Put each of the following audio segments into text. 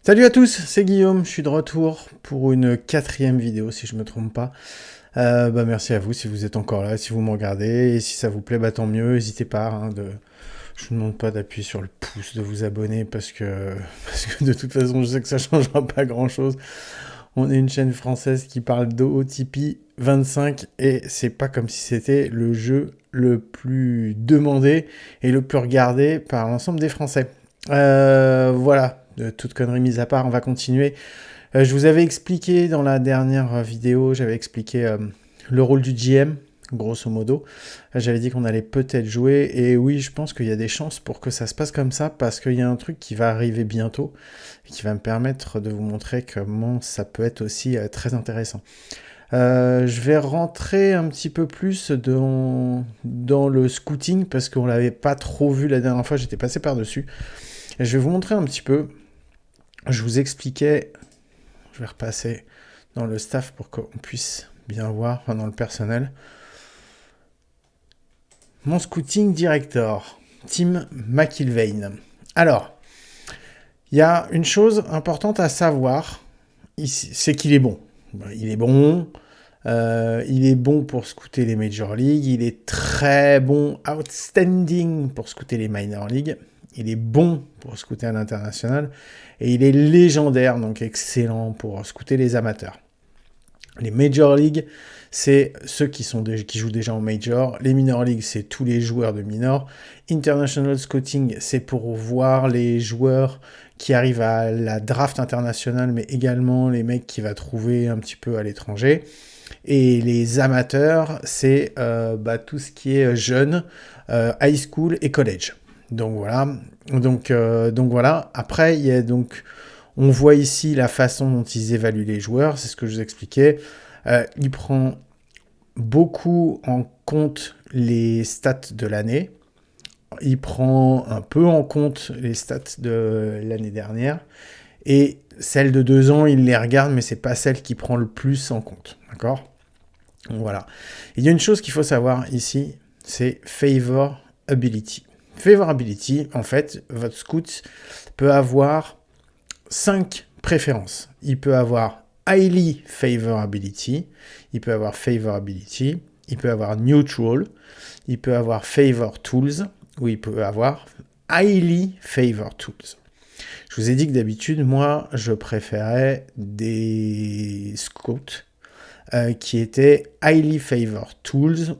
Salut à tous, c'est Guillaume, je suis de retour pour une 4e vidéo si je me trompe pas. Merci à vous si vous êtes encore là, si vous me regardez, et si ça vous plaît, tant mieux, n'hésitez pas, je vous demande pas d'appuyer sur le pouce, de vous abonner parce que de toute façon je sais que ça changera pas grand chose. On est une chaîne française qui parle d'OTP 25 et c'est pas comme si c'était le jeu le plus demandé et le plus regardé par l'ensemble des Français. Voilà, de toute connerie mise à part, on va continuer. Je vous avais expliqué dans la dernière vidéo, j'avais expliqué le rôle du GM, grosso modo. J'avais dit qu'on allait peut-être jouer, et oui, je pense qu'il y a des chances pour que ça se passe comme ça, parce qu'il y a un truc qui va arriver bientôt, et qui va me permettre de vous montrer comment ça peut être aussi très intéressant. Je vais rentrer un petit peu plus dans le scouting, parce qu'on l'avait pas trop vu la dernière fois, j'étais passé par-dessus. Et je vais vous montrer un petit peu. Je vous expliquais, je vais repasser dans le staff pour qu'on puisse bien voir, enfin dans le personnel. Mon scouting director, Tim McIlvaine. Alors, il y a une chose importante à savoir, c'est qu'il est bon. Il est bon. Il est bon pour scouter les Major League. Il est très bon, outstanding pour scouter les Minor League. Il est bon pour scouter à l'international. Et il est légendaire, donc excellent pour scouter les amateurs. Les Major League, c'est ceux qui jouent déjà en Major. Les Minor League, c'est tous les joueurs de Minor. International Scouting, c'est pour voir les joueurs qui arrivent à la draft internationale, mais également les mecs qui va trouver un petit peu à l'étranger. Et les amateurs, c'est tout ce qui est jeune, high school et college. Donc voilà. Donc voilà. Après, il y a donc... On voit ici la façon dont ils évaluent les joueurs, c'est ce que je vous expliquais. Il prend beaucoup en compte les stats de l'année. Il prend un peu en compte les stats de l'année dernière. Et celles de 2 ans, il les regarde, mais c'est pas celle qui prend le plus en compte. D'accord ? Voilà. Il y a une chose qu'il faut savoir ici, c'est favorability. Favorability, en fait, votre scout peut avoir 5 préférences. Il peut avoir highly favorability, il peut avoir favorability, il peut avoir neutral, il peut avoir favor tools, ou il peut avoir highly favor tools. Je vous ai dit que d'habitude, moi, je préférais des scouts qui étaient highly favor tools,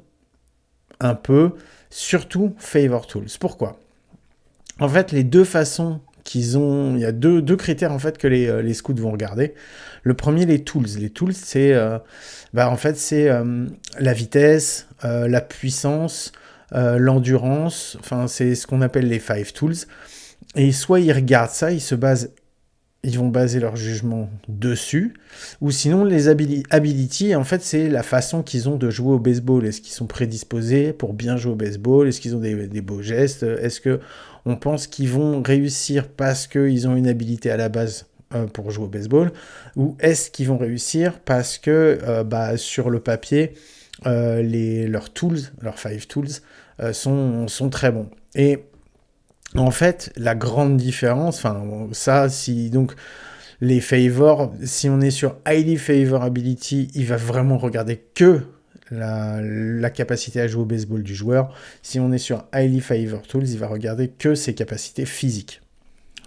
un peu, surtout favor tools. Pourquoi ? En fait, les deux façons qu'ils ont, il y a deux critères en fait que les scouts vont regarder. Le premier, les tools. Les tools, c'est c'est la vitesse, la puissance, l'endurance. Enfin, c'est ce qu'on appelle les 5 tools. Et soit ils regardent ça, ils vont baser leur jugement dessus, ou sinon les ability, en fait, c'est la façon qu'ils ont de jouer au baseball. Est-ce qu'ils sont prédisposés pour bien jouer au baseball ? Est-ce qu'ils ont des beaux gestes ? Est-ce que on pense qu'ils vont réussir parce qu'ils ont une habilité à la base pour jouer au baseball ? Ou est-ce qu'ils vont réussir parce que sur le papier, leurs tools, leurs 5 tools, sont très bons. Et en fait, la grande différence, donc les favors, si on est sur highly favorability, il va vraiment regarder que la capacité à jouer au baseball du joueur. Si on est sur highly favor tools, il va regarder que ses capacités physiques.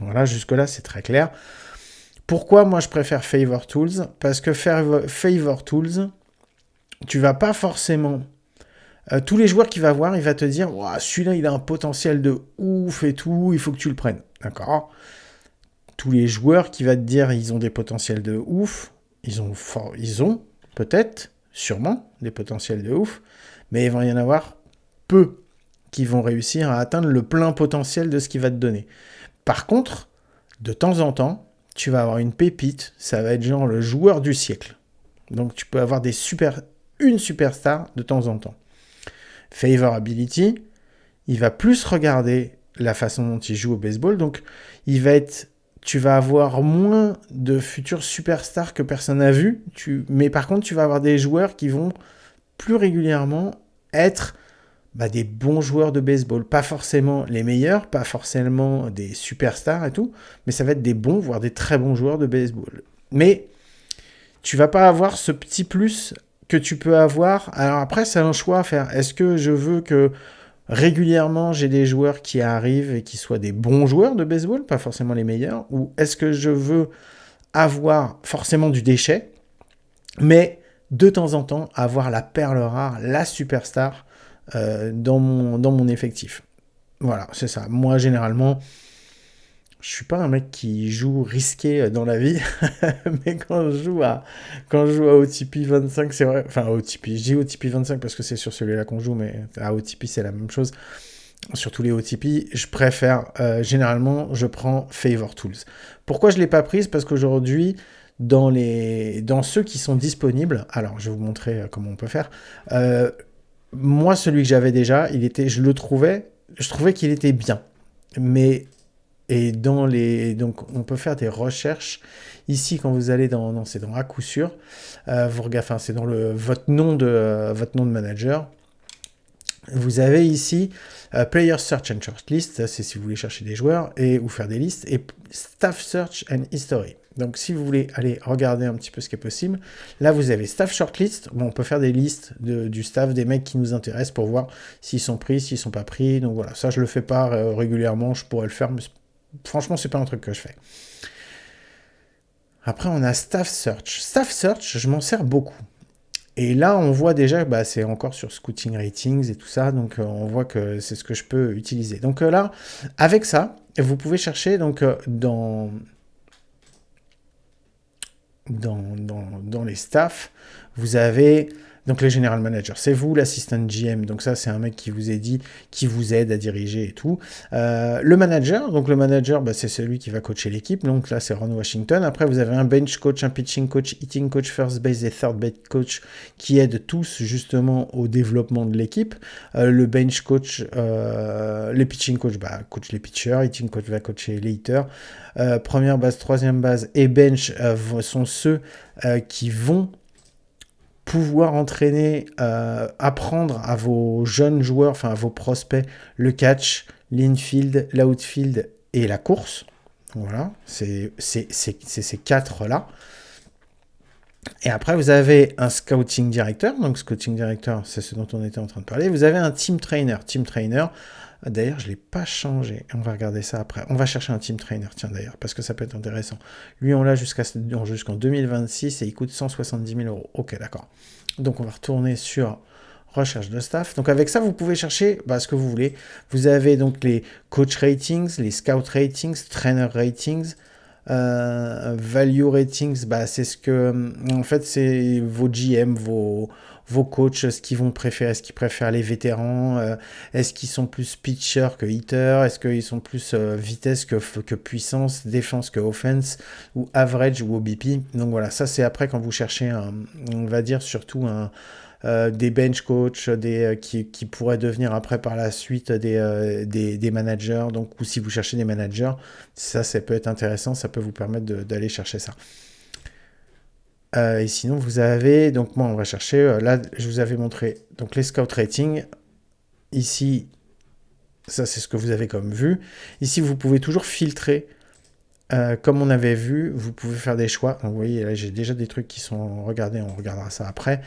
Voilà, jusque-là, c'est très clair. Pourquoi moi je préfère favor tools ? Parce que favor tools, tu vas pas forcément... tous les joueurs qu'il va voir, il va te dire « celui-là, il a un potentiel de ouf et tout, il faut que tu le prennes. » D'accord ? Tous les joueurs qui va te dire ils ont des potentiels de ouf, ils ont peut-être, sûrement, des potentiels de ouf, mais il va y en avoir peu qui vont réussir à atteindre le plein potentiel de ce qu'il va te donner. Par contre, de temps en temps, tu vas avoir une pépite, ça va être genre le joueur du siècle. Donc tu peux avoir une superstar de temps en temps. Favorability, il va plus regarder la façon dont il joue au baseball, donc tu vas avoir moins de futurs superstars que personne n'a vu, mais par contre, tu vas avoir des joueurs qui vont plus régulièrement être des bons joueurs de baseball. Pas forcément les meilleurs, pas forcément des superstars et tout, mais ça va être des bons, voire des très bons joueurs de baseball. Mais tu vas pas avoir ce petit plus que tu peux avoir. Alors après, c'est un choix à faire. Est-ce que je veux que régulièrement j'ai des joueurs qui arrivent et qui soient des bons joueurs de baseball, pas forcément les meilleurs, ou est-ce que je veux avoir forcément du déchet, mais de temps en temps avoir la perle rare, la superstar dans mon effectif. Voilà, c'est ça. Moi, généralement, je suis pas un mec qui joue risqué dans la vie, mais quand je joue à OTP 25, c'est vrai, enfin OTP, je dis OTP 25 parce que c'est sur celui-là qu'on joue, mais à OTP c'est la même chose. Sur tous les OTP, je préfère, généralement, je prends Favor Tools. Pourquoi je l'ai pas prise? Parce qu'aujourd'hui, dans ceux qui sont disponibles, alors je vais vous montrer comment on peut faire. Moi, celui que j'avais déjà, je trouvais qu'il était bien, mais donc on peut faire des recherches ici quand vous allez dans, non, c'est dans à coup sûr, vous regardez, enfin c'est dans votre nom de manager. Vous avez ici Player Search and Shortlist, ça c'est si vous voulez chercher des joueurs ou faire des listes, et Staff Search and History. Donc si vous voulez aller regarder un petit peu ce qui est possible, là vous avez Staff Shortlist, on peut faire des listes du staff, des mecs qui nous intéressent pour voir s'ils sont pris, s'ils sont pas pris. Donc voilà, ça je le fais pas régulièrement, je pourrais le faire, mais franchement c'est pas un truc que je fais. Après on a Staff Search. Staff Search, je m'en sers beaucoup. Et là, on voit déjà, c'est encore sur Scouting Ratings et tout ça, donc on voit que c'est ce que je peux utiliser. Donc là, avec ça, vous pouvez chercher donc dans les staffs, vous avez donc les general managers, c'est vous, l'assistant GM, donc ça c'est un mec qui vous est dit, qui vous aide à diriger et tout. Le manager, donc le manager, c'est celui qui va coacher l'équipe, donc là c'est Ron Washington. Après vous avez un bench coach, un pitching coach, hitting coach, first base et third base coach qui aident tous justement au développement de l'équipe. Le bench coach, les pitching coach, coach les pitchers, hitting coach va coacher les hitters. Première base, troisième base et bench sont ceux qui vont pouvoir entraîner, apprendre à vos jeunes joueurs, enfin à vos prospects, le catch, l'infield, l'outfield et la course. Voilà, c'est ces quatre-là. Et après, vous avez un scouting director. Donc, scouting director, c'est ce dont on était en train de parler. Vous avez un team trainer. Team trainer, d'ailleurs, je ne l'ai pas changé. On va regarder ça après. On va chercher un team trainer, tiens, d'ailleurs, parce que ça peut être intéressant. Lui, on l'a jusqu'en 2026 et il coûte 170 000 euros. Ok, d'accord. Donc, on va retourner sur recherche de staff. Donc, avec ça, vous pouvez chercher ce que vous voulez. Vous avez donc les coach ratings, les scout ratings, trainer ratings, value ratings, c'est ce que, en fait, c'est vos GM, vos coachs, ce qu'ils vont préférer. Est-ce qu'ils préfèrent les vétérans? Est-ce qu'ils sont plus pitchers que hitters? Est-ce qu'ils sont plus vitesse que puissance, défense que offense, ou average ou OBP? Donc voilà, ça c'est après quand vous cherchez on va dire surtout des bench coach, qui pourraient devenir après par la suite des managers. Donc, ou si vous cherchez des managers, ça peut être intéressant, ça peut vous permettre d'aller chercher ça. Et sinon, vous avez, donc moi on va chercher, là je vous avais montré donc les scout ratings. Ici, ça c'est ce que vous avez comme vue. Ici, vous pouvez toujours filtrer. Comme on avait vu, vous pouvez faire des choix. Donc, vous voyez, là j'ai déjà des trucs qui sont regardés, on regardera ça après.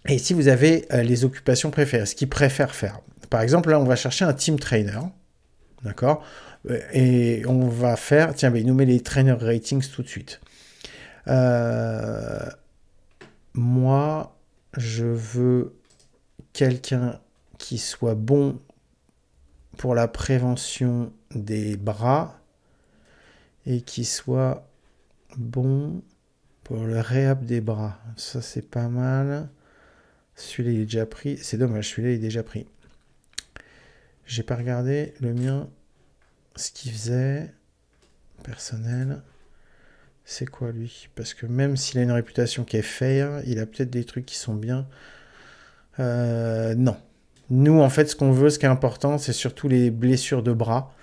Et ici, vous avez les occupations préférées, ce qu'ils préfèrent faire. Par exemple, là, on va chercher un team trainer. D'accord? Et on va faire... Tiens, il nous met les trainer ratings tout de suite. Moi, je veux quelqu'un qui soit bon pour la prévention des bras et qui soit bon pour le réhab des bras. Ça, c'est pas mal. Celui-là, il est déjà pris. C'est dommage, celui-là, il est déjà pris. J'ai pas regardé le mien, ce qu'il faisait. Personnel. C'est quoi, lui? Parce que même s'il a une réputation qui est fair, il a peut-être des trucs qui sont bien. Non. Nous, en fait, ce qu'on veut, ce qui est important, c'est surtout les blessures de bras.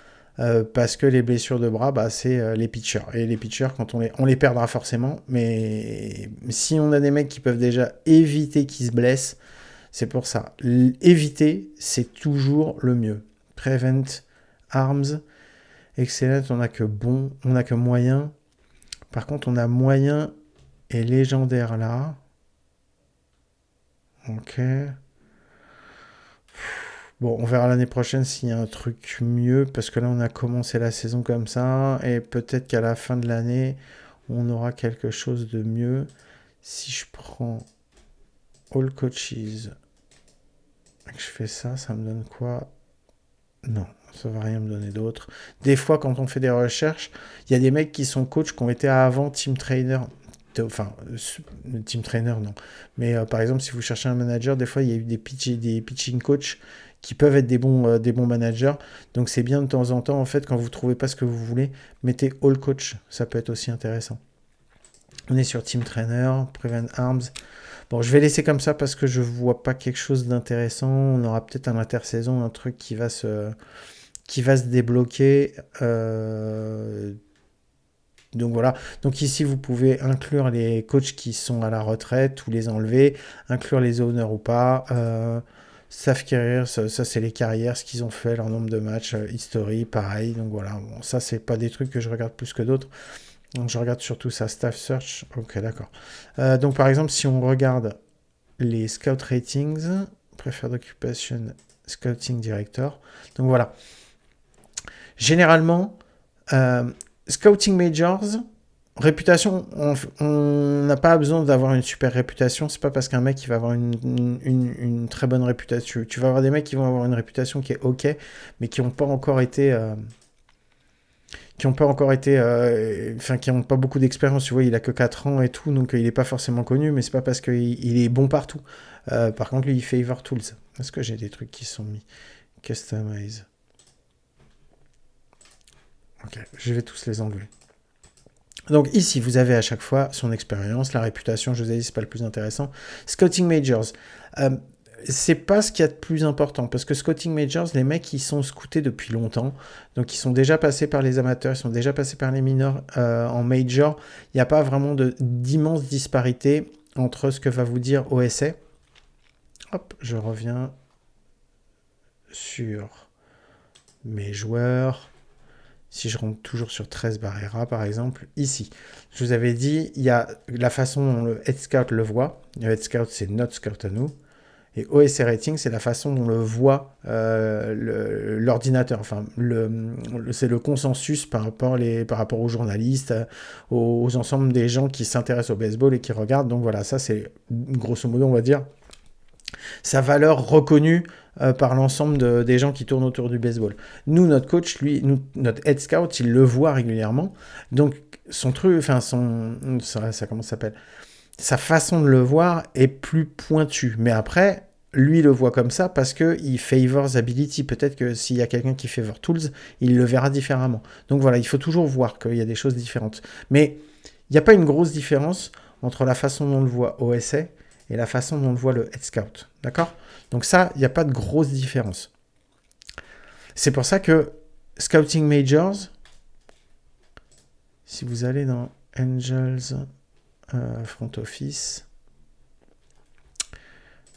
Parce que les blessures de bras, c'est les pitchers. Et les pitchers, quand on les perdra forcément. Mais si on a des mecs qui peuvent déjà éviter qu'ils se blessent, C'est pour ça. Éviter, c'est toujours le mieux. Prevent, Arms, Excellent, on n'a que bon, on n'a que moyen. Par contre, on a moyen et légendaire là. Ok. Bon, on verra l'année prochaine s'il y a un truc mieux, parce que là, on a commencé la saison comme ça, et peut-être qu'à la fin de l'année, on aura quelque chose de mieux. Si je prends All Coaches, et que je fais ça, ça me donne quoi? Non, ça va rien me donner d'autre. Des fois, quand on fait des recherches, il y a des mecs qui sont coachs qui ont été avant team trainer. Enfin, team trainer, non. Mais par exemple, si vous cherchez un manager, des fois, il y a eu des pitching coachs qui peuvent être des bons managers. Donc, c'est bien de temps en temps, en fait, quand vous ne trouvez pas ce que vous voulez, mettez all coach. Ça peut être aussi intéressant. On est sur team trainer, Prevent Arms. Bon, je vais laisser comme ça parce que je vois pas quelque chose d'intéressant. On aura peut-être un intersaison, un truc qui va se débloquer. Donc voilà. Donc ici, vous pouvez inclure les coachs qui sont à la retraite ou les enlever, inclure les owners ou pas. Staff carrière, ça c'est les carrières, ce qu'ils ont fait, leur nombre de matchs, history, pareil. Donc voilà. Bon, ça, c'est pas des trucs que je regarde plus que d'autres. Donc je regarde surtout ça, staff search. Ok, d'accord. Donc par exemple, si on regarde les scout ratings, preferred occupation, scouting director. Donc voilà. Généralement, scouting majors, réputation, on n'a pas besoin d'avoir une super réputation. C'est pas parce qu'un mec il va avoir une très bonne réputation. Tu vas avoir des mecs qui vont avoir une réputation qui est ok, mais qui n'ont pas encore été qui n'ont pas beaucoup d'expérience. Tu vois, il a que 4 ans et tout, donc il n'est pas forcément connu, mais c'est pas parce qu'il est bon partout. Par contre, lui, il favor tools. Est-ce que j'ai des trucs qui sont mis? Customize. Ok, je vais tous les enlever. Donc ici, vous avez à chaque fois son expérience, la réputation, je vous ai dit, c'est pas le plus intéressant. Scouting Majors. C'est pas ce qu'il y a de plus important, parce que Scouting Majors, les mecs, ils sont scoutés depuis longtemps, donc ils sont déjà passés par les amateurs, ils sont déjà passés par les mineurs en Major. Il n'y a pas vraiment d'immense disparité entre ce que va vous dire OSA. Hop, je reviens sur mes joueurs. Si je rentre toujours sur 13 Barrera, par exemple, ici, je vous avais dit, il y a la façon dont le Head Scout le voit. Le Head Scout, c'est notre scout à nous. Et OSR Rating, c'est la façon dont le voit l'ordinateur. Enfin, c'est le consensus par rapport aux journalistes, aux ensembles des gens qui s'intéressent au baseball et qui regardent. Donc voilà, ça c'est grosso modo, on va dire, sa valeur reconnue par l'ensemble des gens qui tournent autour du baseball. Nous, notre coach, notre head scout, il le voit régulièrement. Donc, son truc, enfin, ça comment ça s'appelle? Sa façon de le voir est plus pointue. Mais après, lui, il le voit comme ça parce qu'il favors ability. Peut-être que s'il y a quelqu'un qui favor tools, il le verra différemment. Donc voilà, il faut toujours voir qu'il y a des choses différentes. Mais il n'y a pas une grosse différence entre la façon dont on le voit OSA et la façon dont on le voit le head scout. D'accord? Donc ça, il n'y a pas de grosse différence. C'est pour ça que Scouting Majors, si vous allez dans Angels Front Office,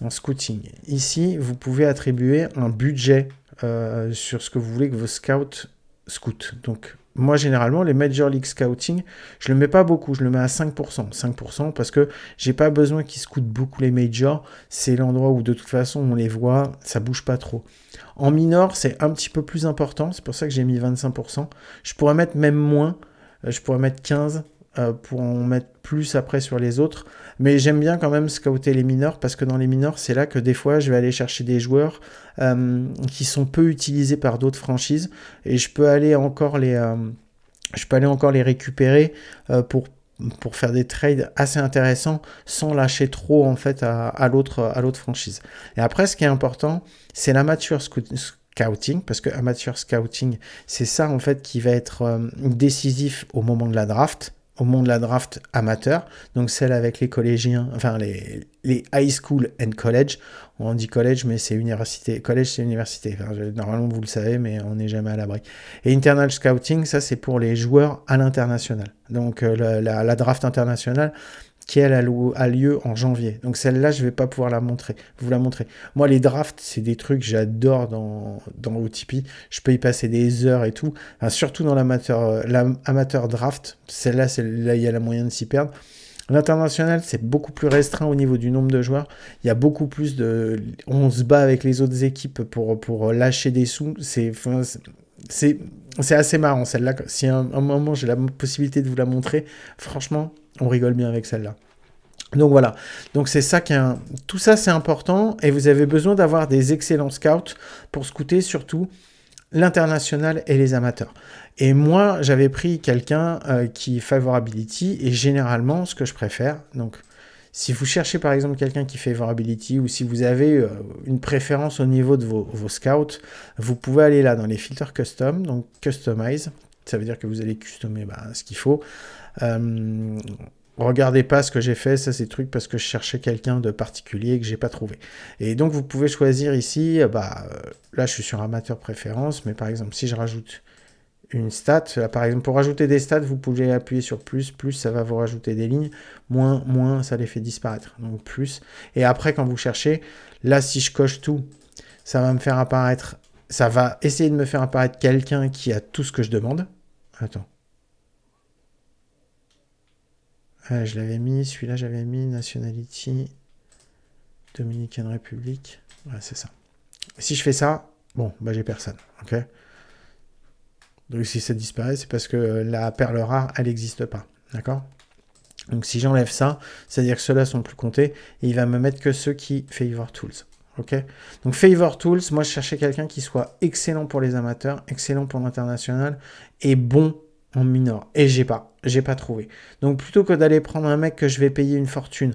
en scouting, ici, vous pouvez attribuer un budget sur ce que vous voulez que vos scouts scoutent. Donc, moi, généralement, les Major League Scouting, je ne le mets pas beaucoup, je le mets à 5%. 5% parce que j'ai pas besoin qu'ils scoutent beaucoup les majors. C'est l'endroit où, de toute façon, on les voit, ça bouge pas trop. En minor, c'est un petit peu plus important. C'est pour ça que j'ai mis 25%. Je pourrais mettre même moins. Je pourrais mettre 15% pour en mettre plus après sur les autres. Mais j'aime bien quand même scouter les minors parce que dans les minors, c'est là que des fois, je vais aller chercher des joueurs qui sont peu utilisés par d'autres franchises et je peux aller encore les récupérer pour faire des trades assez intéressants sans lâcher trop en fait à l'autre franchise. Et après, ce qui est important, c'est l'amateur scouting, parce que amateur scouting, c'est ça en fait qui va être décisif au moment de la draft. Au moment de la draft amateur, donc celle avec les collégiens, enfin les high school and college. On dit college, mais c'est université. College, c'est université. Enfin, normalement, vous le savez, mais on n'est jamais à l'abri. Et internal scouting, ça, c'est pour les joueurs à l'international. Donc, la draft internationale, qui elle a lieu en janvier. Donc celle-là, je vais pas pouvoir vous la montrer. Moi, les drafts, c'est des trucs que j'adore dans OTP. Je peux y passer des heures et tout. Enfin, surtout dans l'amateur draft. Celle-là, là, il y a la moyen de s'y perdre. L'international, c'est beaucoup plus restreint au niveau du nombre de joueurs. Il y a beaucoup plus de... On se bat avec les autres équipes pour lâcher des sous. C'est assez marrant, celle-là. Si un moment, j'ai la possibilité de vous la montrer, franchement, on rigole bien avec celle-là. Donc voilà, donc c'est ça tout ça c'est important et vous avez besoin d'avoir des excellents scouts pour scouter surtout l'international et les amateurs. Et moi, j'avais pris quelqu'un qui est favorability et généralement, ce que je préfère, donc si vous cherchez par exemple quelqu'un qui fait favorability ou si vous avez une préférence au niveau de vos scouts, vous pouvez aller là dans les filtres custom, donc customize, ça veut dire que vous allez customer ce qu'il faut. Regardez pas ce que j'ai fait, ça c'est truc parce que je cherchais quelqu'un de particulier que j'ai pas trouvé. Et donc vous pouvez choisir ici, là je suis sur amateur préférence, mais par exemple si je rajoute une stat, là, par exemple pour rajouter des stats, vous pouvez appuyer sur plus, ça va vous rajouter des lignes, moins ça les fait disparaître, donc plus. Et après quand vous cherchez, là si je coche tout, ça va me faire apparaître, ça va essayer de me faire apparaître quelqu'un qui a tout ce que je demande. Attends. Je l'avais mis, celui-là j'avais mis Nationality, Dominican Republic, ouais, c'est ça. Si je fais ça, bon, j'ai personne, ok. Donc si ça disparaît, c'est parce que la perle rare, elle n'existe pas, d'accord. Donc si j'enlève ça, c'est-à-dire que ceux-là sont plus comptés, et il va me mettre que ceux qui favor tools, ok. Donc favor tools, moi je cherchais quelqu'un qui soit excellent pour les amateurs, excellent pour l'international, et bon en minor, et j'ai pas trouvé. Donc plutôt que d'aller prendre un mec que je vais payer une fortune,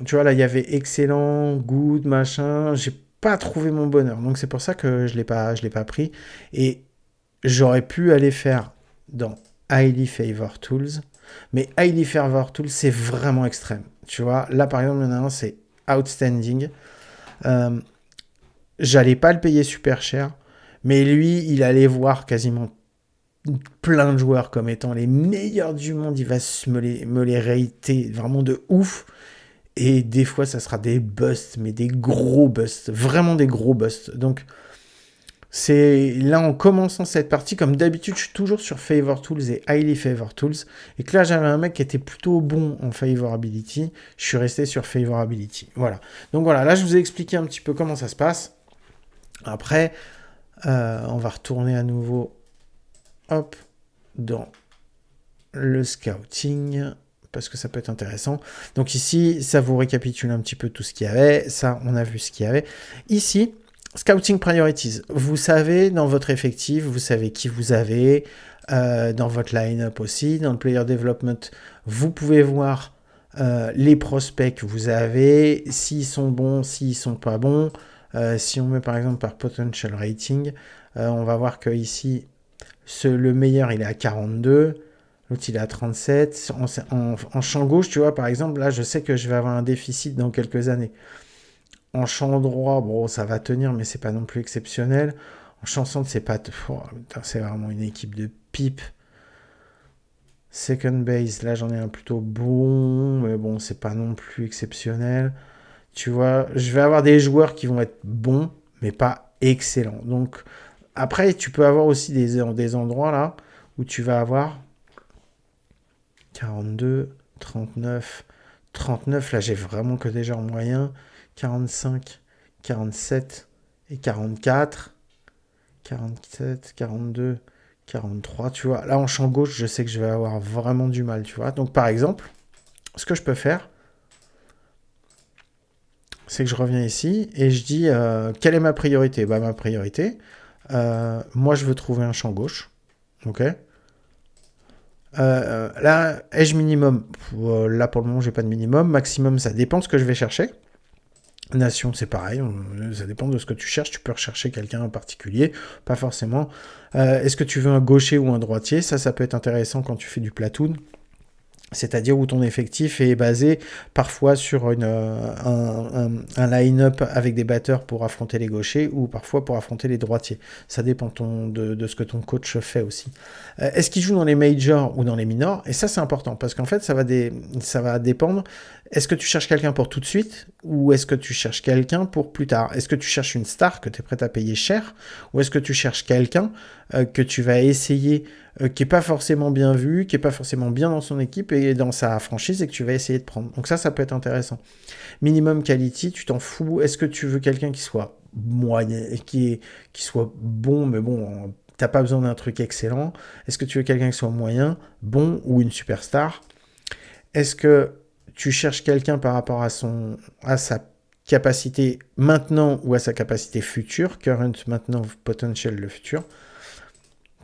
tu vois là il y avait excellent, good, machin, j'ai pas trouvé mon bonheur, donc c'est pour ça que je l'ai pas pris, et j'aurais pu aller faire dans Highly Favor Tools, mais Highly Favor Tools c'est vraiment extrême, tu vois, là par exemple il y en a un c'est Outstanding, j'allais pas le payer super cher, mais lui il allait voir quasiment plein de joueurs comme étant les meilleurs du monde, il va me les rater vraiment de ouf, et des fois ça sera des busts, mais des gros busts, vraiment des gros busts. Donc c'est là en commençant cette partie, comme d'habitude je suis toujours sur Favor Tools et Highly Favor Tools, et que là j'avais un mec qui était plutôt bon en Favorability, je suis resté sur Favorability, voilà. Donc voilà, là je vous ai expliqué un petit peu comment ça se passe. Après on va retourner à nouveau hop, dans le scouting, parce que ça peut être intéressant. Donc ici, ça vous récapitule un petit peu tout ce qu'il y avait. Ça, on a vu ce qu'il y avait. Ici, Scouting Priorities. Vous savez, dans votre effectif, vous savez qui vous avez, dans votre line-up aussi. Dans le Player Development, vous pouvez voir les prospects que vous avez, s'ils sont bons, s'ils sont pas bons. Si on met par exemple par Potential Rating, on va voir que ici, le meilleur, il est à 42. L'autre, il est à 37. En champ gauche, tu vois, par exemple, là, je sais que je vais avoir un déficit dans quelques années. En champ droit, bon, ça va tenir, mais c'est pas non plus exceptionnel. En champ centre, c'est pas... c'est vraiment une équipe de pipe. Second base, là, j'en ai un plutôt bon, mais bon, c'est pas non plus exceptionnel. Tu vois, je vais avoir des joueurs qui vont être bons, mais pas excellents. Donc... Après, tu peux avoir aussi des endroits là où tu vas avoir 42, 39, 39. Là, j'ai vraiment que des genres moyens. 45, 47 et 44. 47, 42, 43. Tu vois, là en champ gauche, je sais que je vais avoir vraiment du mal. Tu vois, donc par exemple, ce que je peux faire, c'est que je reviens ici et je dis quelle est ma priorité. Ma priorité. Moi, je veux trouver un champ gauche. Ok. Là, edge minimum. Là, pour le moment, j'ai pas de minimum. Maximum, ça dépend de ce que je vais chercher. Nation, c'est pareil. Ça dépend de ce que tu cherches. Tu peux rechercher quelqu'un en particulier. Pas forcément. Est-ce que tu veux un gaucher ou un droitier? Ça peut être intéressant quand tu fais du platoon. C'est-à-dire où ton effectif est basé parfois sur un line-up avec des batteurs pour affronter les gauchers ou parfois pour affronter les droitiers. Ça dépend de ce que ton coach fait aussi. Est-ce qu'il joue dans les majors ou dans les minors? Et ça, c'est important parce qu'en fait, ça va dépendre. Est-ce que tu cherches quelqu'un pour tout de suite ou est-ce que tu cherches quelqu'un pour plus tard? Est-ce que tu cherches une star que tu es prêt à payer cher ou est-ce que tu cherches quelqu'un que tu vas essayer qui n'est pas forcément bien vu, qui n'est pas forcément bien dans son équipe et dans sa franchise et que tu vas essayer de prendre. Donc ça peut être intéressant. Minimum quality, tu t'en fous. Est-ce que tu veux quelqu'un qui soit moyen, qui soit bon, mais bon, t'as pas besoin d'un truc excellent. Est-ce que tu veux quelqu'un qui soit moyen, bon ou une superstar? Est-ce que tu cherches quelqu'un par rapport à sa capacité maintenant ou à sa capacité future, current maintenant, potential le futur?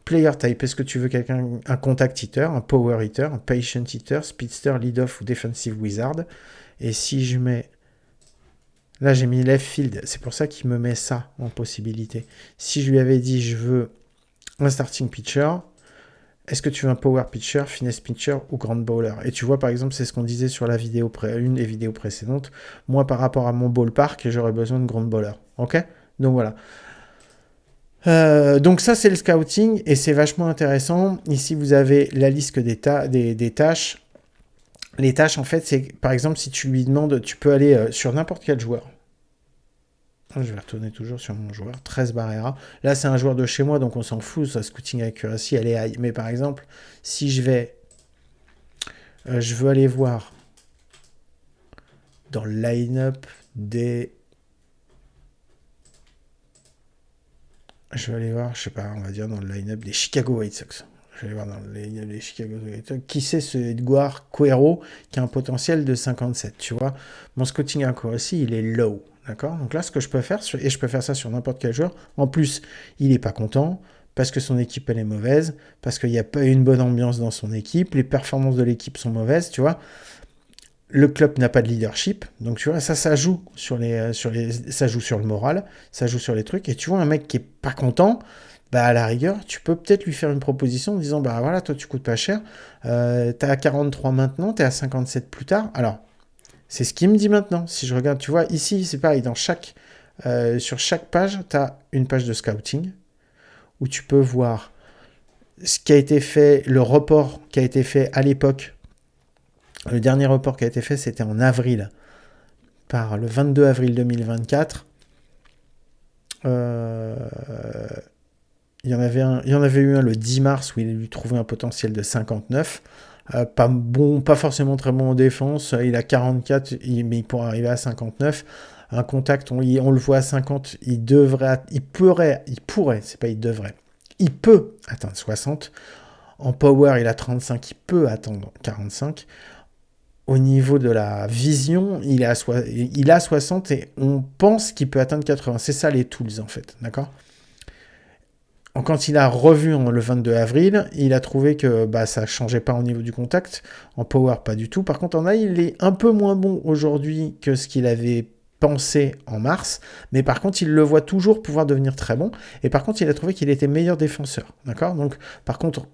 Player type, est-ce que tu veux un contact hitter, un power hitter, un patient hitter, speedster, lead-off ou defensive wizard? Et si je mets... Là, j'ai mis left field. C'est pour ça qu'il me met ça en possibilité. Si je lui avais dit, je veux un starting pitcher, est-ce que tu veux un power pitcher, finesse pitcher ou grand bowler? Et tu vois, par exemple, c'est ce qu'on disait sur une des vidéos précédentes. Moi, par rapport à mon ballpark, j'aurais besoin de grand bowler. OK? Donc voilà. Donc ça, c'est le scouting et c'est vachement intéressant. Ici, vous avez la liste des tâches. Les tâches, en fait, c'est par exemple, si tu lui demandes, tu peux aller sur n'importe quel joueur. Je vais retourner toujours sur mon joueur, 13 Barrera. Là, c'est un joueur de chez moi, donc on s'en fout. Sa scouting accuracy, elle est high. Mais par exemple, si je veux aller voir dans le line-up des... Je vais aller voir, je sais pas, on va dire dans le line-up des Chicago White Sox. Je vais aller voir dans le line-up des Chicago White Sox. Qui c'est ce Edgar Cuero qui a un potentiel de 57, tu vois? Mon scouting accuracy, il est low, d'accord? Donc là, ce que je peux faire, et je peux faire ça sur n'importe quel joueur, en plus, il est pas content, parce que son équipe, elle est mauvaise, parce qu'il n'y a pas une bonne ambiance dans son équipe, les performances de l'équipe sont mauvaises, tu vois? Le club n'a pas de leadership, donc tu vois, ça joue ça joue sur le moral, ça joue sur les trucs, et tu vois un mec qui est pas content, bah à la rigueur, tu peux peut-être lui faire une proposition en disant, bah voilà, toi tu coûtes pas cher, t'es à 43 maintenant, t'es à 57 plus tard, alors, c'est ce qu'il me dit maintenant, si je regarde, tu vois, ici, c'est pareil, sur chaque page, t'as une page de scouting, où tu peux voir ce qui a été fait, le report qui a été fait à l'époque. Le dernier report qui a été fait, c'était en avril, par le 22 avril 2024. Il y en avait eu un le 10 mars où il lui trouvait un potentiel de 59. Pas forcément très bon en défense. Il a 44, mais il pourrait arriver à 59. Un contact, on le voit à 50. Il pourrait, c'est pas il devrait. Il peut atteindre 60. En power, il a 35, il peut attendre 45. Au niveau de la vision, il a 60 et on pense qu'il peut atteindre 80. C'est ça les tools en fait, d'accord? Quand il a revu le 22 avril, il a trouvé que ça ne changeait pas au niveau du contact. En power, pas du tout. Par contre, en ail, il est un peu moins bon aujourd'hui que ce qu'il avait pensé en mars. Mais par contre, il le voit toujours pouvoir devenir très bon. Et par contre, il a trouvé qu'il était meilleur défenseur. D'accord? Donc, par contre,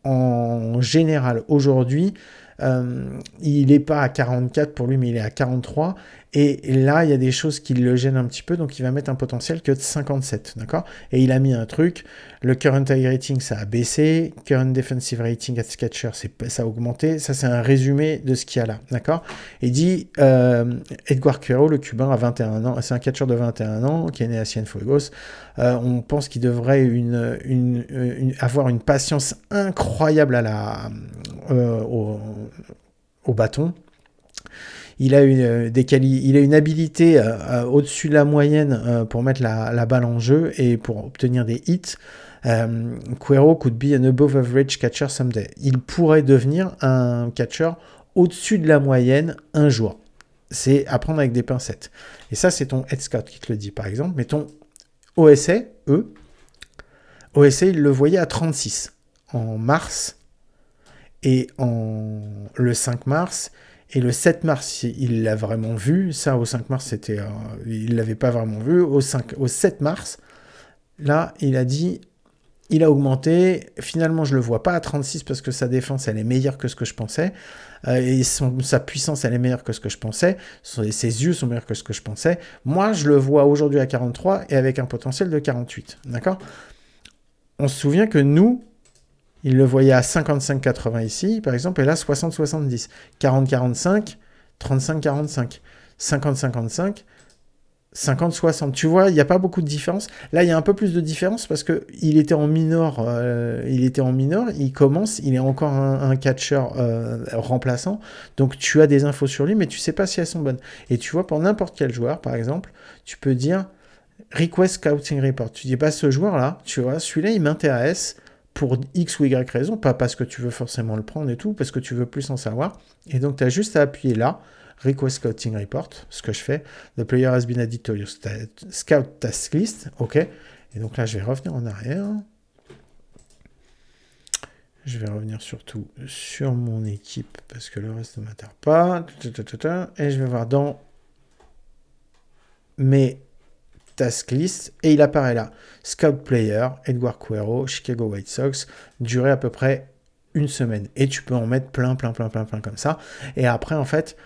en général, aujourd'hui, il n'est pas à 44 pour lui, mais il est à 43. Et là, il y a des choses qui le gênent un petit peu, donc il va mettre un potentiel que de 57, d'accord? Et il a mis un truc, le current high rating, ça a baissé, current defensive rating at catcher, ça a augmenté. Ça, c'est un résumé de ce qu'il y a là, d'accord? Il dit, Edgar Cuero, le Cubain, a 21 ans, c'est un catcher de 21 ans, qui est né à Cienfuegos. On pense qu'il devrait avoir une patience incroyable au bâton. Il a une habilité au-dessus de la moyenne pour mettre la balle en jeu et pour obtenir des hits. Cuero could be an above average catcher someday. Il pourrait devenir un catcher au-dessus de la moyenne un jour. C'est à prendre avec des pincettes. Et ça, c'est ton head scout qui te le dit, par exemple. Mais ton OSA, il le voyait à 36 en mars et le 5 mars. Et le 7 mars, il l'a vraiment vu. Ça, au 5 mars, il ne l'avait pas vraiment vu. Au 7 mars, là, il a dit il a augmenté. Finalement, je le vois pas à 36 parce que sa défense, elle est meilleure que ce que je pensais. Et sa puissance, elle est meilleure que ce que je pensais. Ses yeux sont meilleurs que ce que je pensais. Moi, je le vois aujourd'hui à 43 et avec un potentiel de 48. D'accord? On se souvient que nous, il le voyait à 55-80 ici, par exemple, et là 60-70. 40-45, 35-45. 50-55, 50-60. Tu vois, il n'y a pas beaucoup de différence. Là, il y a un peu plus de différence parce qu'il était en minor. Il commence, il est encore un catcheur remplaçant. Donc, tu as des infos sur lui, mais tu sais pas si elles sont bonnes. Et tu vois, pour n'importe quel joueur, par exemple, tu peux dire Request Scouting Report. Tu dis, pas ce joueur-là, tu vois, celui-là, il m'intéresse pour X ou Y raison, pas parce que tu veux forcément le prendre et tout, parce que tu veux plus en savoir. Et donc, tu as juste à appuyer là. Request Scouting Report, ce que je fais. The player has been added to your scout task list. OK. Et donc là, je vais revenir en arrière. Je vais revenir surtout sur mon équipe parce que le reste ne m'intéresse pas. Et je vais voir dans mes task list et il apparaît là. Scout player, Edward Cuero, Chicago White Sox, durée à peu près une semaine. Et tu peux en mettre plein comme ça. Et après, en fait,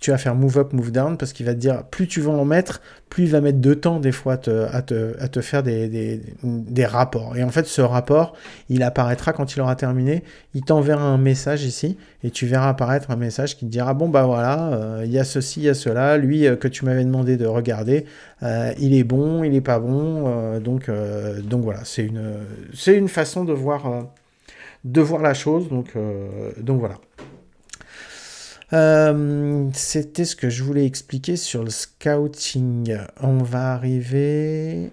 tu vas faire move up, move down, parce qu'il va te dire, plus tu vas en mettre, plus il va mettre de temps, des fois, à te faire des rapports. Et en fait, ce rapport, il apparaîtra quand il aura terminé. Il t'enverra un message ici, et tu verras apparaître un message qui te dira, bon, bah voilà, il y a ceci, il y a cela, lui que tu m'avais demandé de regarder, il est bon, il est pas bon, donc voilà, c'est une façon de voir la chose, donc voilà. C'était ce que je voulais expliquer sur le scouting. On va arriver...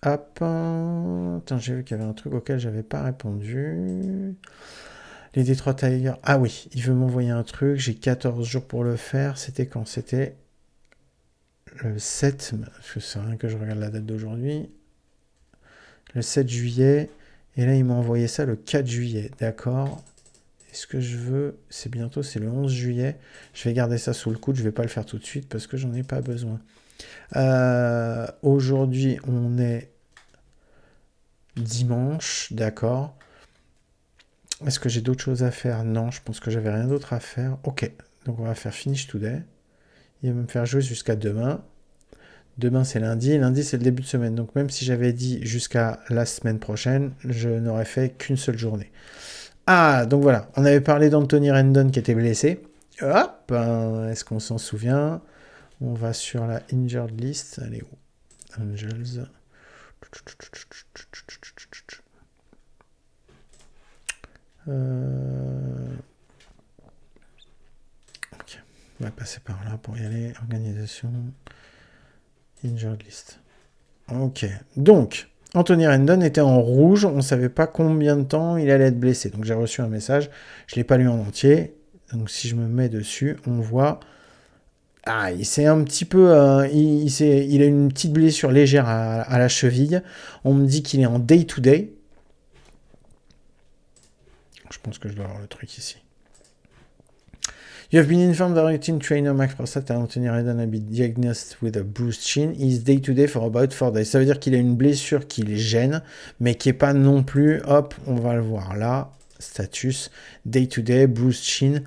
Hop. Attends, j'ai vu qu'il y avait un truc auquel j'avais pas répondu. Les Detroit Tigers. Ah oui, il veut m'envoyer un truc. J'ai 14 jours pour le faire. C'était quand? C'était le 7... Parce que c'est rien que je regarde la date d'aujourd'hui. Le 7 juillet. Et là, il m'a envoyé ça le 4 juillet. D'accord. Ce que je veux, c'est bientôt, c'est le 11 juillet. Je vais garder ça sous le coude, je vais pas le faire tout de suite parce que j'en ai pas besoin. Aujourd'hui, on est dimanche, d'accord. Est-ce que j'ai d'autres choses à faire? Non, je pense que j'avais rien d'autre à faire. Ok, donc on va faire Finish Today. Il va me faire jouer jusqu'à demain. Demain, c'est lundi. Lundi, c'est le début de semaine. Donc même si j'avais dit jusqu'à la semaine prochaine, je n'aurais fait qu'une seule journée. Ah, donc voilà, on avait parlé d'Anthony Rendon qui était blessé. Hop, est-ce qu'on s'en souvient? On va sur la injured list. Elle est où? Angels. Ok, on va passer par là pour y aller. Organisation. Injured list. Ok, donc... Anthony Rendon était en rouge, on ne savait pas combien de temps il allait être blessé. Donc j'ai reçu un message, je ne l'ai pas lu en entier. Donc si je me mets dessus, on voit... Ah, il s'est un petit peu... il a une petite blessure légère à la cheville. On me dit qu'il est en day-to-day. Je pense que je dois avoir le truc ici. You have been informed that routine trainer Max Prostat and Anthony Rendon have been diagnosed with a bruised shin. He is day-to-day for about 4 days. Ça veut dire qu'il a une blessure qui le gêne, mais qui n'est pas non plus... Hop, on va le voir là. Status, day-to-day, bruised shin.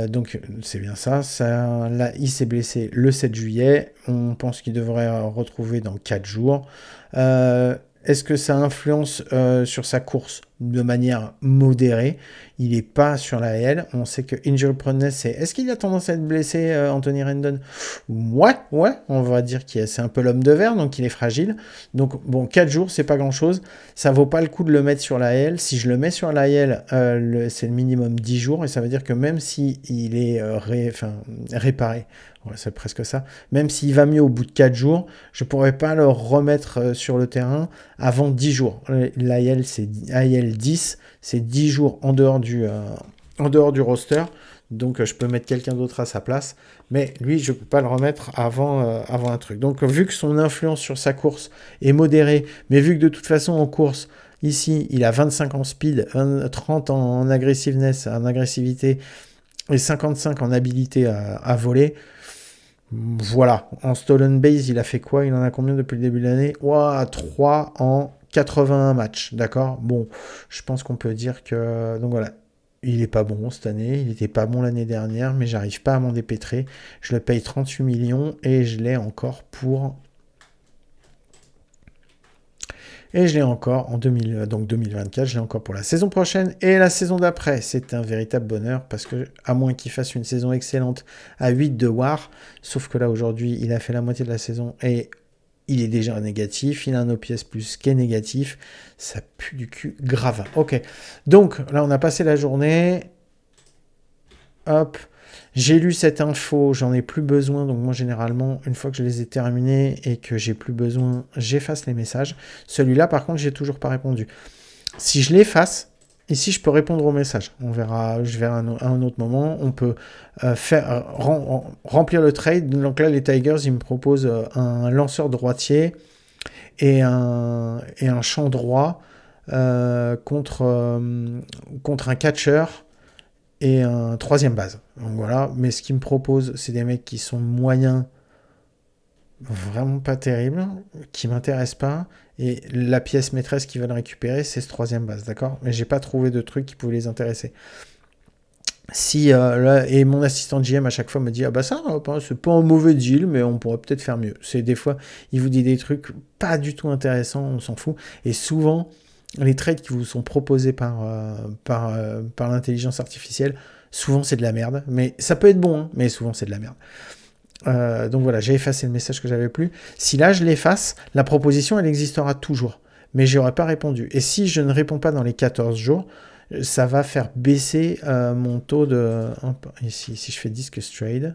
Donc, c'est bien ça. Là, il s'est blessé le 7 juillet. On pense qu'il devrait retrouver dans 4 jours. Est-ce que ça influence sur sa course de manière modérée? Il n'est pas sur la L. On sait que injury proneness, c'est... Est-ce qu'il a tendance à être blessé, Anthony Rendon? Ouais. On va dire que c'est un peu l'homme de verre, donc il est fragile. Donc, bon, 4 jours, c'est pas grand-chose. Ça vaut pas le coup de le mettre sur la L. Si je le mets sur la L, c'est le minimum 10 jours. Et ça veut dire que même s'il est réparé, ouais, c'est presque ça, même s'il va mieux au bout de 4 jours, je pourrais pas le remettre sur le terrain avant 10 jours. L'AL, c'est AL 10, c'est 10 jours en dehors du roster, donc je peux mettre quelqu'un d'autre à sa place, mais lui, je peux pas le remettre avant un truc. Donc vu que son influence sur sa course est modérée, mais vu que de toute façon en course, ici, il a 25 en speed, 30 en aggressiveness, en agressivité, et 55 en habilité à voler. Voilà, en stolen base, il a fait quoi? Il en a combien depuis le début de l'année? 3 en 81 matchs, d'accord? Bon, je pense qu'on peut dire que... Donc voilà, il est pas bon cette année, il était pas bon l'année dernière, mais j'arrive pas à m'en dépêtrer. Je le paye 38 millions et je l'ai encore pour... Et je l'ai encore en 2024, je l'ai encore pour la saison prochaine et la saison d'après. C'est un véritable bonheur parce que, à moins qu'il fasse une saison excellente à 8 de WAR, sauf que là aujourd'hui, il a fait la moitié de la saison et il est déjà négatif, il a un OPS plus qui est négatif, ça pue du cul grave. Ok, donc là on a passé la journée, hop, j'ai lu cette info, j'en ai plus besoin, donc moi généralement, une fois que je les ai terminés et que j'ai plus besoin, j'efface les messages. Celui-là par contre, j'ai toujours pas répondu. Si je l'efface, ici je peux répondre aux messages. On verra, je verrai à un autre moment. On peut remplir le trade. Donc là, les Tigers, ils me proposent un lanceur droitier et un champ droit contre un catcher et un troisième base. Donc voilà, mais ce qu'ils me proposent, c'est des mecs qui sont moyens, vraiment pas terribles, qui m'intéressent pas. Et la pièce maîtresse qu'ils veulent récupérer, c'est ce troisième base, d'accord? Mais j'ai pas trouvé de truc qui pouvait les intéresser. Si là, et mon assistant GM à chaque fois me dit ah bah ça c'est pas un mauvais deal mais on pourrait peut-être faire mieux. C'est des fois il vous dit des trucs pas du tout intéressants, on s'en fout. Et souvent les trades qui vous sont proposés par l'intelligence artificielle, souvent c'est de la merde. Mais ça peut être bon, hein, mais souvent c'est de la merde. Donc voilà, j'ai effacé le message que j'avais plus. Si là je l'efface, la proposition elle existera toujours, mais j'aurais pas répondu. Et si je ne réponds pas dans les 14 jours, ça va faire baisser mon taux de... Ici, si je fais Discuss Trade.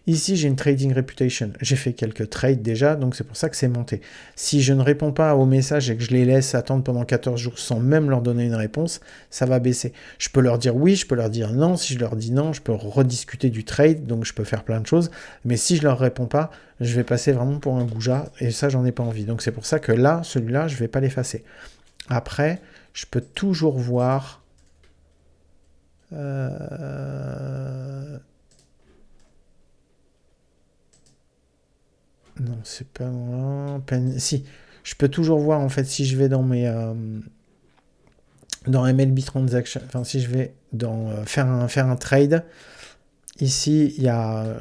Ici, j'ai une Trading Reputation. J'ai fait quelques trades déjà, donc c'est pour ça que c'est monté. Si je ne réponds pas aux messages et que je les laisse attendre pendant 14 jours sans même leur donner une réponse, ça va baisser. Je peux leur dire oui, je peux leur dire non. Si je leur dis non, je peux rediscuter du trade, donc je peux faire plein de choses. Mais si je leur réponds pas, je vais passer vraiment pour un goujat, et ça, j'en ai pas envie. Donc c'est pour ça que là, celui-là, je vais pas l'effacer. Après, je peux toujours voir... Non, c'est pas moi. Si, je peux toujours voir, en fait, si je vais dans mes... dans MLB Transaction, enfin, si je vais dans faire un trade, ici, il y a...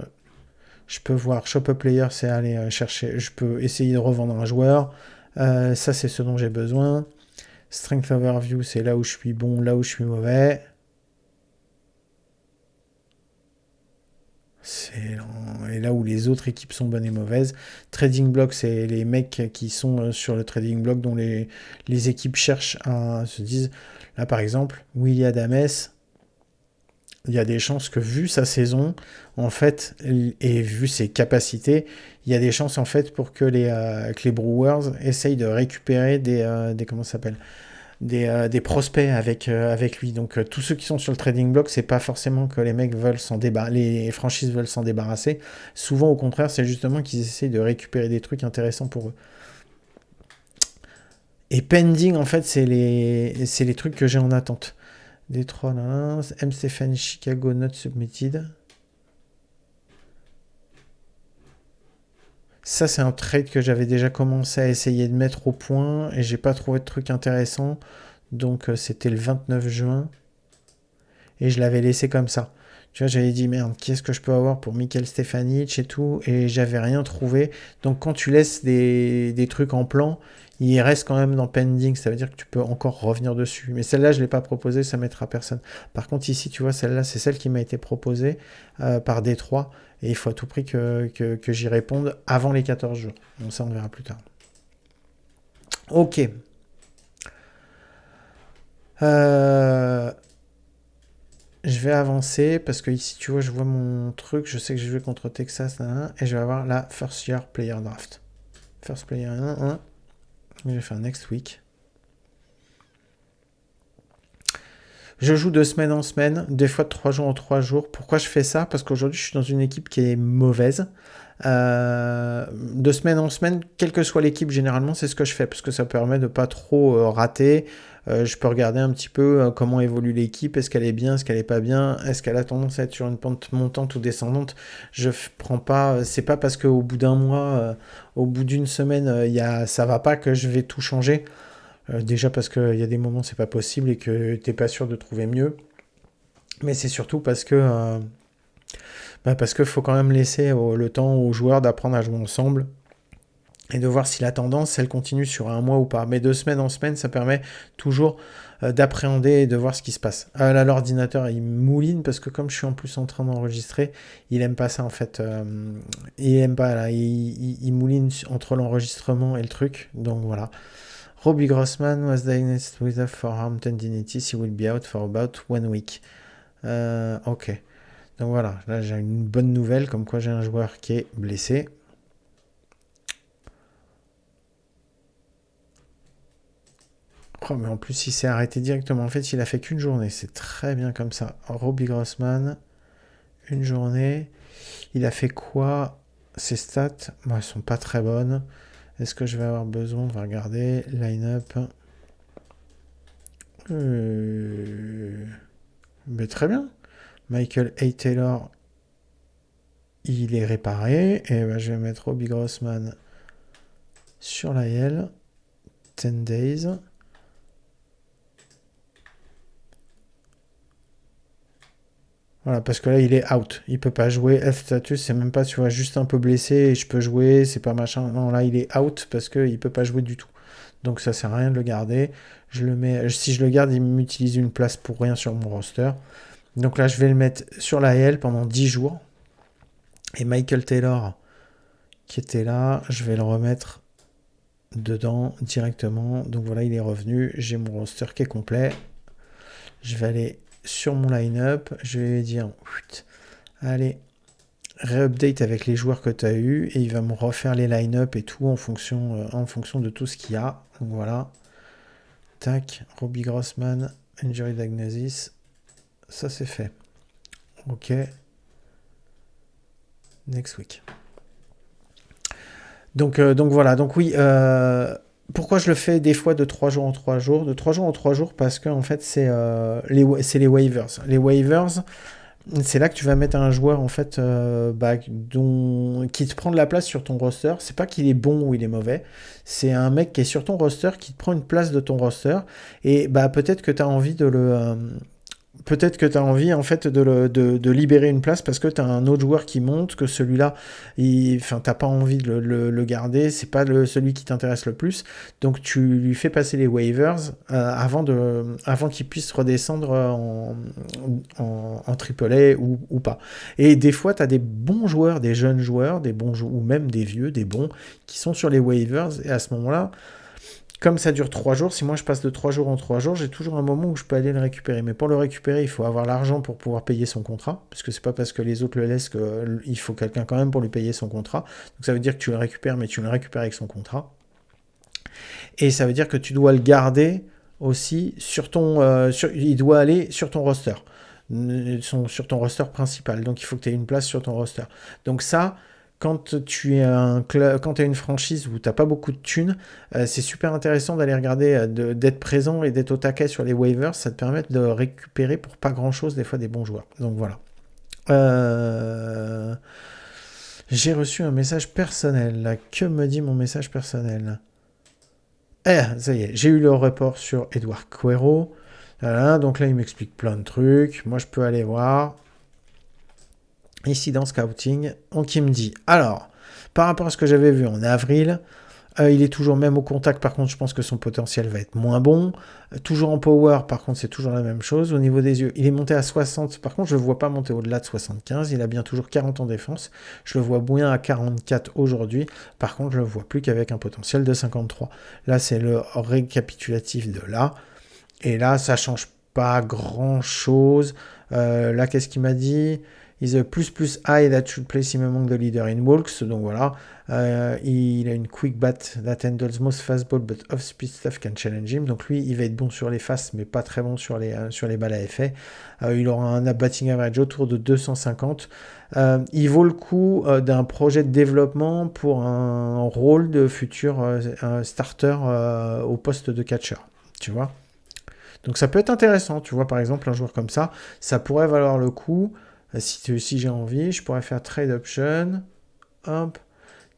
je peux voir Shop a Player, c'est aller chercher... Je peux essayer de revendre un joueur. Ça, c'est ce dont j'ai besoin. Strength Overview, c'est là où je suis bon, là où je suis mauvais. Et là où les autres équipes sont bonnes et mauvaises. Trading Block, c'est les mecs qui sont sur le Trading Block dont les équipes cherchent à se disent. Là, par exemple, Willy Adames, il y a des chances que, vu sa saison, en fait, et vu ses capacités, il y a des chances, en fait, pour que les Brewers essayent de récupérer des comment ça s'appelle, des prospects avec lui. Donc tous ceux qui sont sur le trading block, c'est pas forcément que les mecs veulent les franchises veulent s'en débarrasser. Souvent au contraire, c'est justement qu'ils essayent de récupérer des trucs intéressants pour eux. Et pending, en fait, c'est les trucs que j'ai en attente. Détroit, M. Stephanie, Chicago, not submitted. Ça, c'est un trade que j'avais déjà commencé à essayer de mettre au point et j'ai pas trouvé de truc intéressant. Donc, c'était le 29 juin et je l'avais laissé comme ça. Tu vois, j'avais dit merde, qu'est-ce que je peux avoir pour Michael Stefanic et tout, et j'avais rien trouvé. Donc, quand tu laisses des trucs en plan, il reste quand même dans pending, ça veut dire que tu peux encore revenir dessus. Mais celle-là, je ne l'ai pas proposée, ça ne mettra personne. Par contre, ici, tu vois, celle-là, c'est celle qui m'a été proposée par Détroit. Et il faut à tout prix que j'y réponde avant les 14 jours. Donc ça, on verra plus tard. Ok. Je vais avancer parce que ici, tu vois, je vois mon truc. Je sais que je joue contre Texas et je vais avoir la First Year Player Draft. First Player 1. Je vais faire next week. Je joue de semaine en semaine, des fois de 3 jours en 3 jours. Pourquoi je fais ça? Parce qu'aujourd'hui, je suis dans une équipe qui est mauvaise. De semaine en semaine, quelle que soit l'équipe, généralement, c'est ce que je fais, parce que ça permet de pas trop rater. Je peux regarder un petit peu comment évolue l'équipe, est-ce qu'elle est bien, est-ce qu'elle est pas bien, est-ce qu'elle a tendance à être sur une pente montante ou descendante. Prends pas, c'est pas parce qu'au bout d'un mois, au bout d'une semaine, ça va pas que je vais tout changer. Déjà parce qu'il y a des moments c'est pas possible et que t'es pas sûr de trouver mieux. Mais c'est surtout parce que faut quand même laisser le temps aux joueurs d'apprendre à jouer ensemble et de voir si la tendance elle continue sur un mois ou pas. Mais de semaine en semaine, ça permet toujours d'appréhender et de voir ce qui se passe. Là, l'ordinateur il mouline parce que comme je suis en plus en train d'enregistrer, il aime pas ça en fait. Il aime pas là, il mouline entre l'enregistrement et le truc. Donc voilà. Robbie Grossman was diagnosed with a forearm tendinitis. He will be out for about 1 week. Ok. Donc voilà, là j'ai une bonne nouvelle, comme quoi j'ai un joueur qui est blessé. Oh, mais en plus il s'est arrêté directement. En fait, il a fait qu'une journée. C'est très bien comme ça. Robbie Grossman, une journée. Il a fait quoi? Ses stats, elles sont pas très bonnes. Est-ce que je vais avoir besoin? On va regarder. Line-up. Mais très bien. Michael A. Taylor, il est réparé. Et ben, je vais mettre Robbie Grossman sur la L. 10 days. Voilà, parce que là, il est out. Il peut pas jouer. F status, c'est même pas, tu vois, juste un peu blessé et je peux jouer, c'est pas machin. Non, là, il est out parce qu'il peut pas jouer du tout. Donc ça sert à rien de le garder. Je le mets, si je le garde, il m'utilise une place pour rien sur mon roster. Donc là, je vais le mettre sur la L pendant 10 jours. Et Michael Taylor, qui était là, je vais le remettre dedans directement. Donc voilà, il est revenu. J'ai mon roster qui est complet. Je vais aller sur mon line-up. Je vais lui dire, allez, réupdate avec les joueurs que tu as eu. Et il va me refaire les line-up et tout en fonction de tout ce qu'il y a. Donc voilà. Tac, Robbie Grossman, Injury Diagnosis. Ça, c'est fait. Ok. Next week. Donc voilà. Donc oui, pourquoi je le fais des fois de 3 jours en 3 jours? De 3 jours en 3 jours parce que en fait, c'est les waivers. Les waivers, c'est là que tu vas mettre un joueur en fait qui te prend de la place sur ton roster. C'est pas qu'il est bon ou il est mauvais. C'est un mec qui est sur ton roster qui te prend une place de ton roster. Et bah peut-être que tu as envie de le... Peut-être que tu as envie en fait de libérer une place parce que tu as un autre joueur qui monte, que celui-là, t'as pas envie de le garder, c'est pas celui qui t'intéresse le plus, donc tu lui fais passer les waivers avant qu'il puisse redescendre en AAA ou pas. Et des fois, tu as des bons joueurs, des jeunes joueurs, ou même des vieux, des bons, qui sont sur les waivers, et à ce moment-là, comme ça dure 3 jours, si moi je passe de 3 jours en 3 jours, j'ai toujours un moment où je peux aller le récupérer. Mais pour le récupérer, il faut avoir l'argent pour pouvoir payer son contrat. Parce que c'est pas parce que les autres le laissent qu'il faut quelqu'un quand même pour lui payer son contrat. Donc ça veut dire que tu le récupères, mais tu le récupères avec son contrat. Et ça veut dire que tu dois le garder aussi sur ton... il doit aller sur ton roster. Sur ton roster principal. Donc il faut que tu aies une place sur ton roster. Donc ça... Quand tu as une franchise où tu n'as pas beaucoup de thunes, c'est super intéressant d'aller regarder, d'être présent et d'être au taquet sur les waivers. Ça te permet de récupérer pour pas grand-chose des fois des bons joueurs. Donc voilà. J'ai reçu un message personnel. Que me dit mon message personnel? Ça y est, j'ai eu le report sur Edouard Cuero. Voilà, donc là, il m'explique plein de trucs. Moi, je peux aller voir. Ici dans Scouting, qui me dit, alors, par rapport à ce que j'avais vu en avril, il est toujours même au contact, par contre je pense que son potentiel va être moins bon. Toujours en power, par contre c'est toujours la même chose. Au niveau des yeux, il est monté à 60, par contre je ne le vois pas monter au-delà de 75, il a bien toujours 40 en défense. Je le vois bien à 44 aujourd'hui, par contre je ne le vois plus qu'avec un potentiel de 53. Là c'est le récapitulatif de là, et là ça change pas grand-chose. Là qu'est-ce qu'il m'a dit ? is a plus high that should place him among the leader in walks. Donc voilà, il a une quick bat that handles most fastball but off-speed stuff can challenge him. Donc lui, il va être bon sur les fast, mais pas très bon sur les balles à effet. Il aura un batting average autour de 250. Il vaut le coup d'un projet de développement pour un rôle de futur starter au poste de catcher, tu vois. Donc ça peut être intéressant, tu vois, par exemple, un joueur comme ça pourrait valoir le coup. Si j'ai envie, je pourrais faire trade option, hop,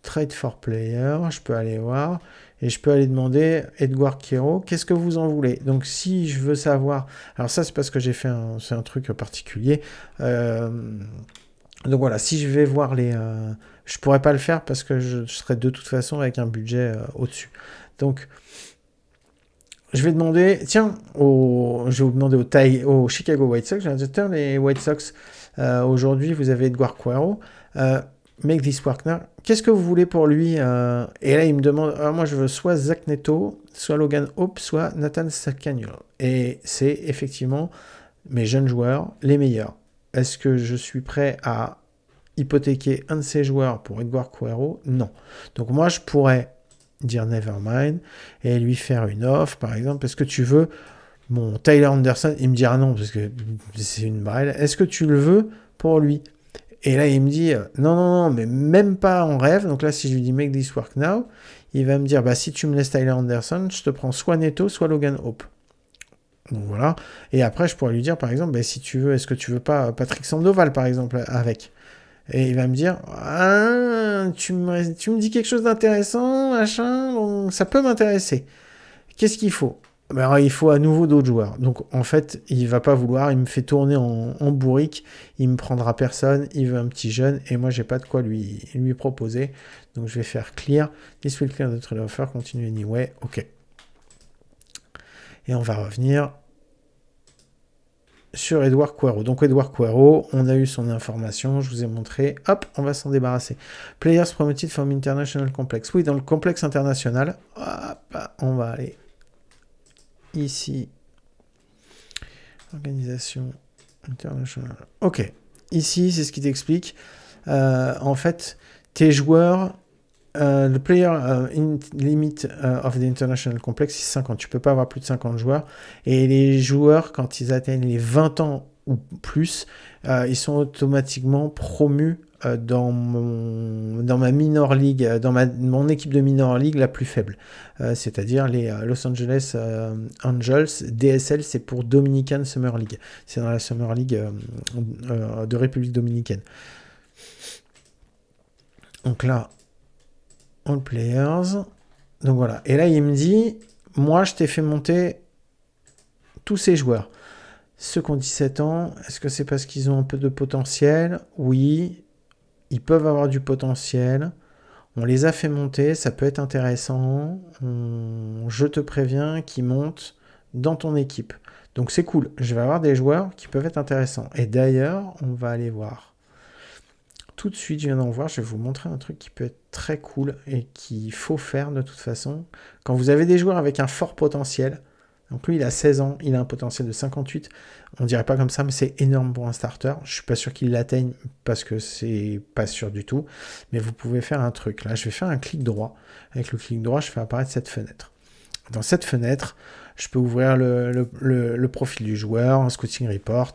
trade for player, je peux aller voir, et je peux aller demander Edouard Quero, qu'est-ce que vous en voulez? Donc si je veux savoir, alors ça c'est parce que j'ai fait c'est un truc particulier, donc voilà, si je vais voir je pourrais pas le faire parce que je serais de toute façon avec un budget au-dessus. Donc je vais demander, tiens, je vais demander au Chicago White Sox, je vais dire, tiens, les White Sox, aujourd'hui, vous avez Edouard Quero, make this work now. Qu'est-ce que vous voulez pour lui? Et là, il me demande, moi, je veux soit Zach Neto, soit Logan Hope, soit Nathan Sacagnol. Et c'est effectivement mes jeunes joueurs, les meilleurs. Est-ce que je suis prêt à hypothéquer un de ces joueurs pour Edouard Quero? Non. Donc moi, je pourrais dire nevermind et lui faire une offre, par exemple, est-ce que tu veux mon Tyler Anderson? Il me dira non parce que c'est une brêle. Est-ce que tu le veux pour lui? Et là il me dit non, mais même pas en rêve. Donc là si je lui dis make this work now, il va me dire bah si tu me laisses Tyler Anderson, je te prends soit Neto soit Logan Hope. Donc voilà. Et après je pourrais lui dire par exemple bah, si tu veux, est-ce que tu veux pas Patrick Sandoval par exemple avec? Et il va me dire tu me dis quelque chose d'intéressant, machin, donc ça peut m'intéresser. Qu'est-ce qu'il faut? Ben, il faut à nouveau d'autres joueurs. Donc en fait, il va pas vouloir, il me fait tourner en bourrique, il me prendra personne, il veut un petit jeune, et moi j'ai pas de quoi lui proposer. Donc je vais faire clear, this will clear the trade offer, continue anyway, ok. Et on va revenir sur Edouard Quero. Donc Edouard Quero, on a eu son information, je vous ai montré, hop, on va s'en débarrasser. Players promoted from international complex. Oui, dans le complexe international, hop, on va aller ici. Organisation internationale. Ok, ici, c'est ce qui t'explique. En fait, tes joueurs, le player limit of the international complex, c'est 50. Tu peux pas avoir plus de 50 joueurs. Et les joueurs, quand ils atteignent les 20 ans ou plus, ils sont automatiquement promus dans ma minor league, dans mon équipe de minor league la plus faible. C'est-à-dire les Los Angeles Angels. DSL, c'est pour Dominican Summer League. C'est dans la Summer League de République Dominicaine. Donc là, All Players. Donc voilà. Et là, il me dit, moi, je t'ai fait monter tous ces joueurs. Ceux qui ont 17 ans, est-ce que c'est parce qu'ils ont un peu de potentiel? Oui. Ils peuvent avoir du potentiel. On les a fait monter, ça peut être intéressant. Je te préviens qu'ils montent dans ton équipe. Donc c'est cool. Je vais avoir des joueurs qui peuvent être intéressants. Et d'ailleurs, on va aller voir. Tout de suite, je viens d'en voir, je vais vous montrer un truc qui peut être très cool et qu'il faut faire de toute façon. Quand vous avez des joueurs avec un fort potentiel, donc lui il a 16 ans, il a un potentiel de 58, on dirait pas comme ça, mais c'est énorme pour un starter. Je suis pas sûr qu'il l'atteigne parce que c'est pas sûr du tout, mais vous pouvez faire un truc. Là, je vais faire un clic droit. Avec le clic droit, je fais apparaître cette fenêtre. Dans cette fenêtre, je peux ouvrir le profil du joueur, un scouting report.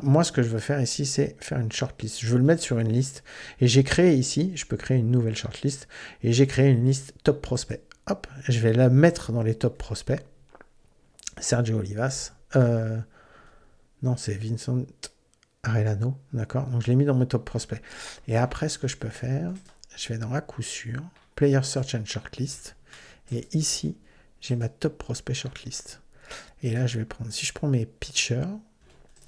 Moi, ce que je veux faire ici, c'est faire une shortlist. Je veux le mettre sur une liste. Et j'ai créé ici, je peux créer une nouvelle shortlist. Et j'ai créé une liste top prospect. Hop, je vais la mettre dans les top prospects. Sergio Olivas. Non, c'est Vincent Arellano. D'accord. Donc, je l'ai mis dans mes top prospects. Et après, ce que je peux faire, je vais dans à coup sûr, Player Search and Shortlist. Et ici, j'ai ma top prospect shortlist. Et là, je vais prendre, si je prends mes pitchers,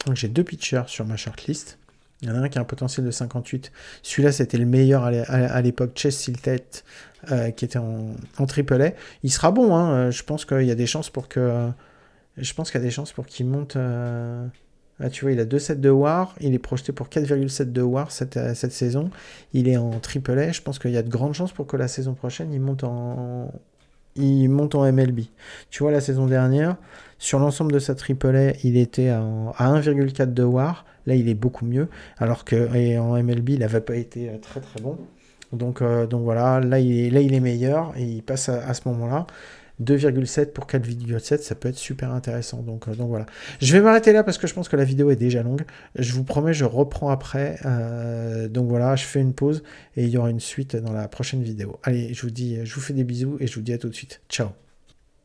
donc j'ai 2 pitchers sur ma shortlist. Il y en a un qui a un potentiel de 58. Celui-là, c'était le meilleur à l'époque, Chase Siltet, qui était en AAA. Il sera bon, hein. Je pense qu'il y a des chances pour que... Je pense qu'il y a des chances pour qu'il monte... Là, tu vois, il a 2,7 de WAR. Il est projeté pour 4,7 de WAR cette saison. Il est en AAA. Je pense qu'il y a de grandes chances pour que la saison prochaine, il monte en il monte en MLB. Tu vois, la saison dernière, sur l'ensemble de sa AAA, il était à 1,4 de WAR. Là, il est beaucoup mieux. Alors que et en MLB, il n'avait pas été très très bon. Donc voilà, là, il est meilleur et il passe à ce moment-là. 2,7 pour 4,7, ça peut être super intéressant. Donc voilà. Je vais m'arrêter là parce que je pense que la vidéo est déjà longue. Je vous promets, je reprends après. Donc voilà, je fais une pause et il y aura une suite dans la prochaine vidéo. Allez, je vous fais des bisous et je vous dis à tout de suite. Ciao.